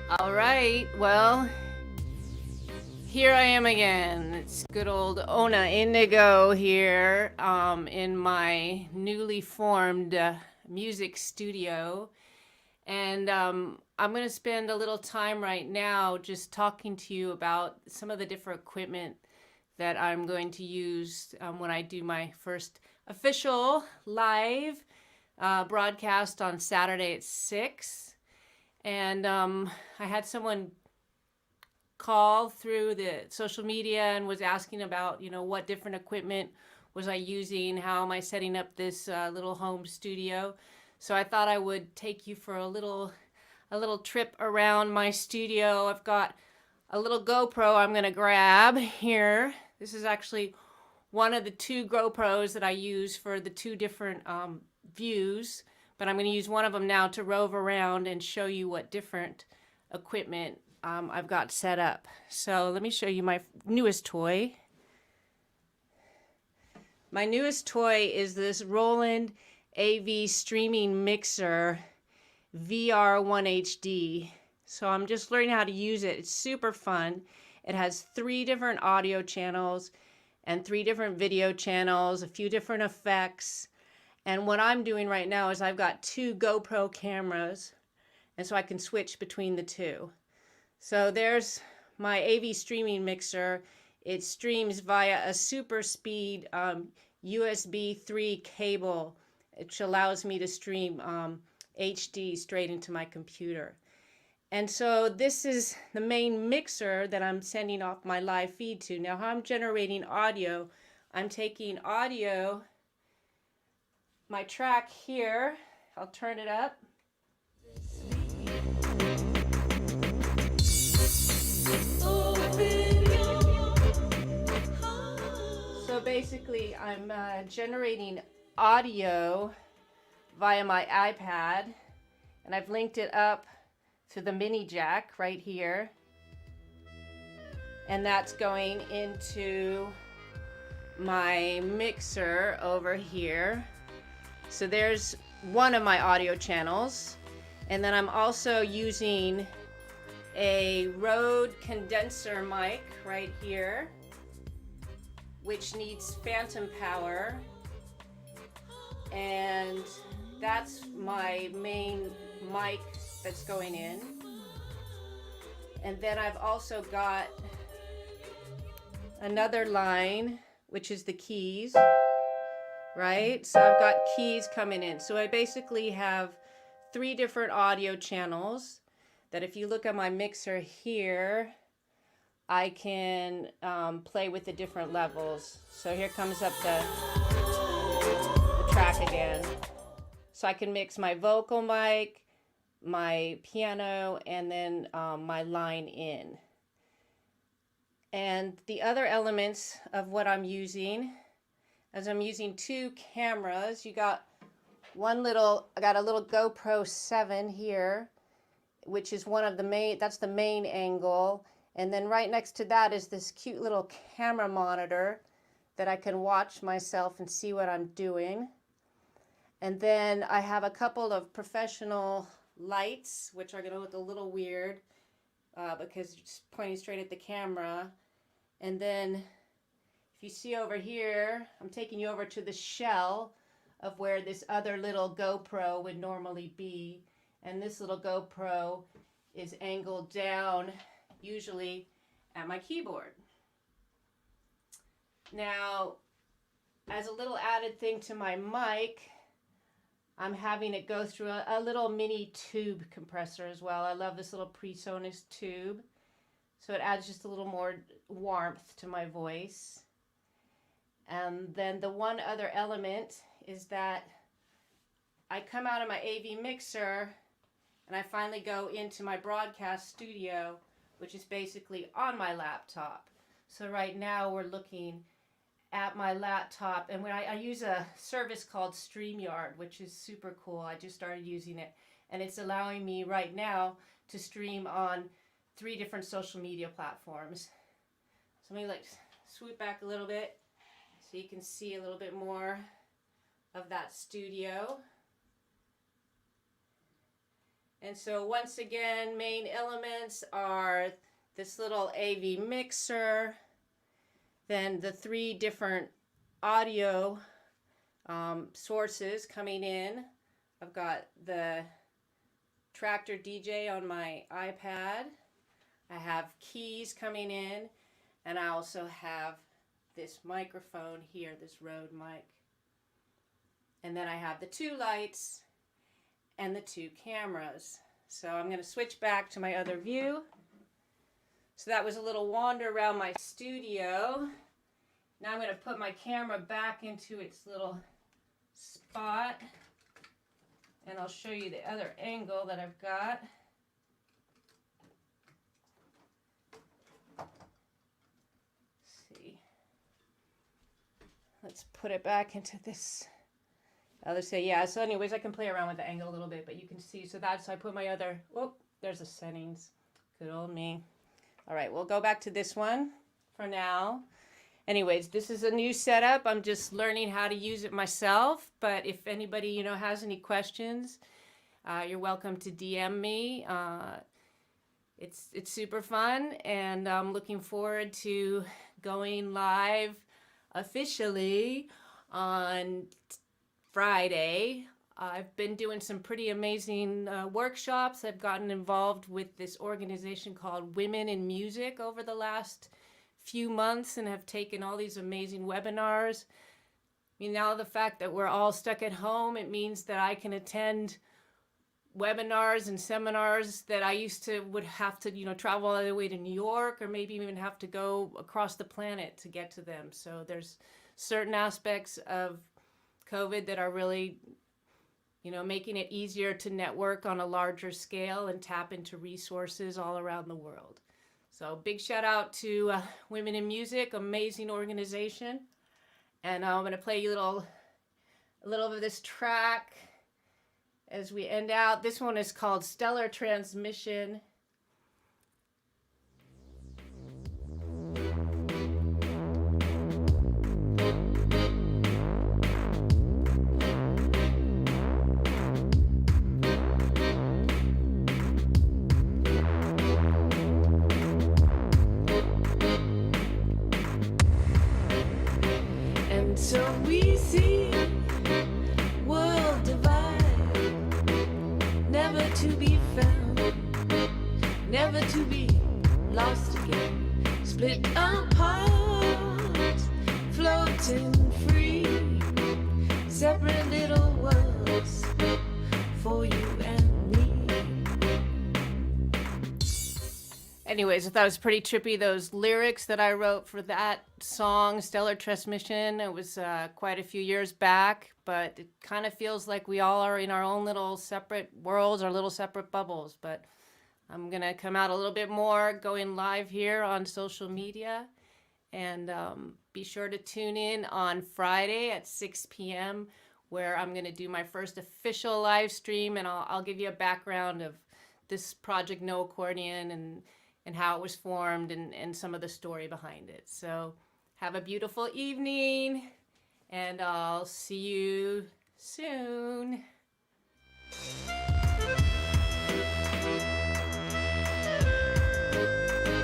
All right, well, here I am again. It's good old Ona Indigo here in my newly formed music studio. And I'm going to spend a little time right now just talking to you about some of the different equipment that I'm going to use when I do my first official live broadcast on Saturday at 6. And I had someone call through the social media and was asking about, what different equipment was I using, how am I setting up this little home studio. So I thought I would take you for a little trip around my studio. I've got a little GoPro I'm going to grab here. This is actually one of the two GoPros that I use for the two different views, but I'm going to use one of them now to rove around and show you what different equipment I've got set up. So let me show you my newest toy. My newest toy is this Roland AV streaming mixer VR1HD. So I'm just learning how to use it. It's super fun. It has 3 different audio channels and 3 different video channels, a few different effects. And what I'm doing right now is I've got 2 GoPro cameras, and so I can switch between the 2. So there's my AV streaming mixer. It streams via a super speed USB 3 cable, which allows me to stream HD straight into my computer. And so this is the main mixer that I'm sending off my live feed to. Now, how I'm generating audio, I'm taking audio, my track here, I'll turn it up. So basically, I'm generating audio via my iPad, and I've linked it up to the mini jack right here, and that's going into my mixer over here. So there's one of my audio channels, and then I'm also using a Rode condenser mic right here, which needs phantom power, and that's my main mic that's going in. And then I've also got another line, which is the keys, right? So I've got keys coming in. So I basically have 3 different audio channels that, if you look at my mixer here, I can play with the different levels. So here comes up the track again. So I can mix my vocal mic, my piano, and then my line in. And the other elements of what I'm using, as I'm using 2 cameras, I got a little GoPro 7 here, which is one of the main, that's the main angle. And then right next to that is this cute little camera monitor that I can watch myself and see what I'm doing. And then I have a couple of professional lights, which are going to look a little weird because it's pointing straight at the camera. And then if you see over here, I'm taking you over to the shell of where this other little GoPro would normally be. And this little GoPro is angled down, usually at my keyboard. Now, as a little added thing to my mic, I'm having it go through a little mini tube compressor as well. I love this little PreSonus tube. So it adds just a little more warmth to my voice. And then the one other element is that I come out of my AV mixer and I finally go into my broadcast studio, which is basically on my laptop. So right now we're looking at my laptop, and when I use a service called StreamYard, which is super cool. I just started using it, and it's allowing me right now to stream on 3 different social media platforms. So let me swoop back a little bit so you can see a little bit more of that studio. And so once again, main elements are this little AV mixer, then the 3 different audio sources coming in. I've got the Tractor DJ on my iPad. I have keys coming in, and I also have this microphone here, this Rode mic. And then I have the 2 lights and the 2 cameras. So I'm going to switch back to my other view. So that was a little wander around my studio. Now I'm going to put my camera back into its little spot, and I'll show you the other angle that I've got. Let's see. Let's put it back into this. Let's say, yeah, so anyways, I can play around with the angle a little bit, but you can see, so that's, I put my other, whoop, there's the settings. Good old me. All right, we'll go back to this one for now. Anyways, this is a new setup. I'm just learning how to use it myself, but if anybody, you know, has any questions, you're welcome to DM me. It's super fun, and I'm looking forward to going live officially on Friday. I've been doing some pretty amazing workshops. I've gotten involved with this organization called Women in Music over the last few months and have taken all these amazing webinars. I mean, now the fact that we're all stuck at home, it means that I can attend webinars and seminars that I used to would have to, you know, travel all the way to New York or maybe even have to go across the planet to get to them. So there's certain aspects of COVID that are really, you know, making it easier to network on a larger scale and tap into resources all around the world. So big shout out to Women in Music, amazing organization. And I'm going to play you a little of this track as we end out. This one is called Stellar Transmission. So we see world divide, never to be found, never to be lost again, split apart, floating free, separate little worlds for you and me. Anyways, I thought it was pretty trippy, those lyrics that I wrote for that song, Stellar Transmission. It was quite a few years back, but it kind of feels like we all are in our own little separate worlds, our little separate bubbles. But I'm going to come out a little bit more, going live here on social media. And be sure to tune in on Friday at 6 p.m. where I'm going to do my first official live stream, and I'll give you a background of this project, No Accordion, and how it was formed and some of the story behind it. So have a beautiful evening, and I'll see you soon.